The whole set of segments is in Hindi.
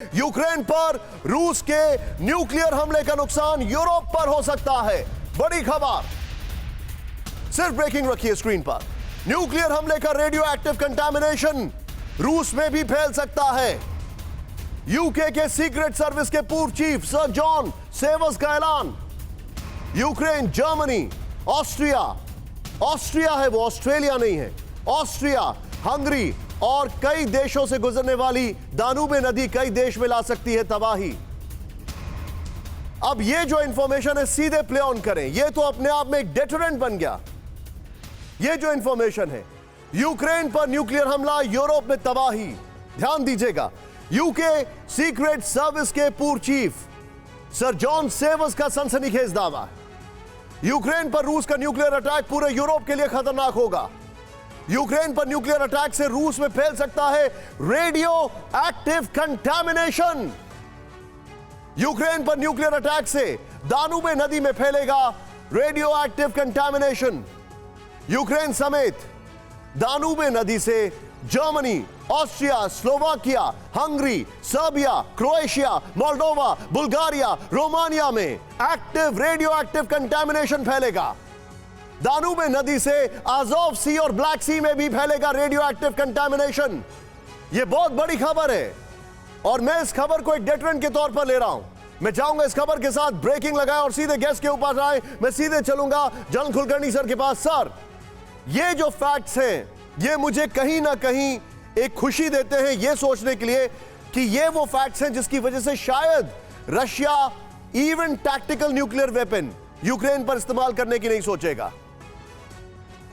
यूक्रेन पर रूस के न्यूक्लियर हमले का नुकसान यूरोप पर हो सकता है। बड़ी खबर, सिर्फ ब्रेकिंग रखिए स्क्रीन पर। न्यूक्लियर हमले का रेडियो एक्टिव कंटामिनेशन रूस में भी फैल सकता है। यूके के सीक्रेट सर्विस के पूर्व चीफ सर जॉन सेवर्स का ऐलान। यूक्रेन, जर्मनी, ऑस्ट्रिया है वो, ऑस्ट्रेलिया नहीं है, ऑस्ट्रिया, हंगरी और कई देशों से गुजरने वाली दानूबे नदी कई देश में ला सकती है तबाही। अब ये जो इंफॉर्मेशन है सीधे प्ले ऑन करें, ये तो अपने आप में एक डेटरेंट बन गया। ये जो इंफॉर्मेशन है, यूक्रेन पर न्यूक्लियर हमला, यूरोप में तबाही। ध्यान दीजिएगा, यूके सीक्रेट सर्विस के पूर्व चीफ सर जॉन सेवर्स का सनसनीखेज दावा है। यूक्रेन पर रूस का न्यूक्लियर अटैक पूरे यूरोप के लिए खतरनाक होगा। यूक्रेन पर न्यूक्लियर अटैक से रूस में फैल सकता है रेडियो एक्टिव कंटामिनेशन। यूक्रेन पर न्यूक्लियर अटैक से दानूबे नदी में फैलेगा रेडियो एक्टिव कंटामिनेशन। यूक्रेन समेत दानूबे नदी से Germany, Austria, Slovakia, Hungary, Serbia, Croatia, Moldova, Bulgaria, Romania में एक्टिव रेडियो एक्टिव कंटामिनेशन फैलेगा। दानूबे नदी से आज़ोव सी और ब्लैक सी में भी फैलेगा रेडियो एक्टिव कंटामिनेशन। यह बहुत बड़ी खबर है और मैं इस खबर को एक डेटरेंट के तौर पर ले रहा हूं। मैं चाहूंगा इस खबर के साथ ब्रेकिंग लगाएं और सीधे गेस्ट के ऊपर आए। मैं सीधे चलूंगा जनरल कुलकर्णी सर के पास। सर, ये जो फैक्ट्स हैं ये मुझे कहीं ना कहीं एक खुशी देते हैं ये सोचने के लिए कि ये वो फैक्ट्स हैं जिसकी वजह से शायद Russia even tactical nuclear weapon Ukraine पर इस्तेमाल करने की नहीं सोचेगा।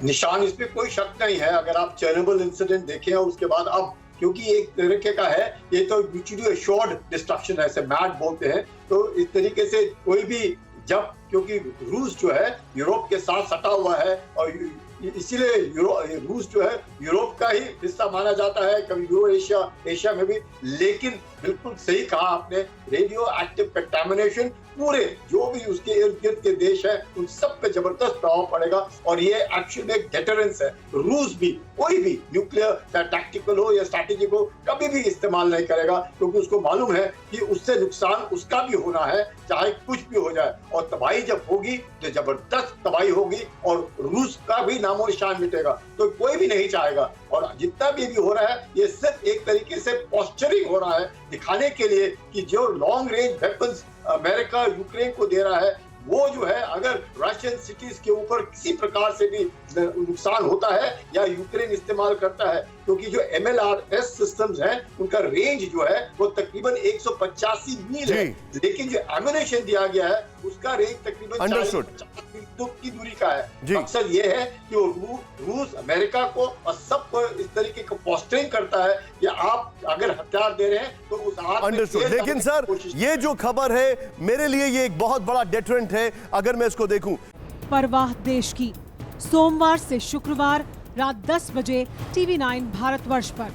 निशान, इसमें कोई शक नहीं है। अगर आप चेरनोबिल इंसिडेंट देखें और उसके बाद अब, क्योंकि एक तरीके का है ये तो म्यूचुअली एश्योर्ड डिस्ट्रक्शन है, मैड बोलते हैं, तो इस तरीके से कोई भी जब, क्योंकि रूस जो है यूरोप के साथ सटा हुआ है और इसीलिए रूस जो है यूरोप का ही हिस्सा माना जाता है, कभी यूरो एशिया में भी। लेकिन बिल्कुल सही कहा आपने, रेडियो एक्टिव कंटामिनेशन पूरे जो भी उसके इर्द गिर्द के देश हैं उन सब पे जबरदस्त प्रभाव पड़ेगा और ये एक्चुअली एक डेटरेंस है। रूस भी कोई भी न्यूक्लियर टैक्टिकल हो या स्ट्रैटेजिक हो कभी भी इस्तेमाल नहीं करेगा, क्योंकि उसको मालूम है कि उससे नुकसान उसका भी होना है, चाहे कुछ भी हो जाए। और तबाही जब होगी तो जबरदस्त तबाही होगी और रूस का भी नामो निशान मिटेगा, तो कोई भी नहीं चाहेगा। और जितना भी हो रहा है ये सिर्फ एक तरीके से पोस्चरिंग हो रहा है, दिखाने के लिए कि जो long range weapons America Ukraine को दे रहा है वो जो है अगर रशियन सिटीज के ऊपर किसी प्रकार से भी नुकसान होता है या यूक्रेन इस्तेमाल करता है, क्योंकि जो MLRS सिस्टम्स हैं उनका रेंज जो है वो तकरीबन 185 मील है, लेकिन जो एम्युनिशन दिया गया है उसका रेंज तकरीबन 40 मील की दूरी का है। मकसद ये है कि वो रूस अमेरिका को और सबको इस तरीके का पोस्टरिंग करता है कि आप अगर हथियार दे रहे हैं तो उस हाथ में। लेकिन सर, ये जो खबर है मेरे लिए ये एक बहुत बड़ा डेटरेंट है अगर मैं इसको देखूं। परवाह देश की, सोमवार से शुक्रवार रात 10 बजे TV9 भारतवर्ष पर।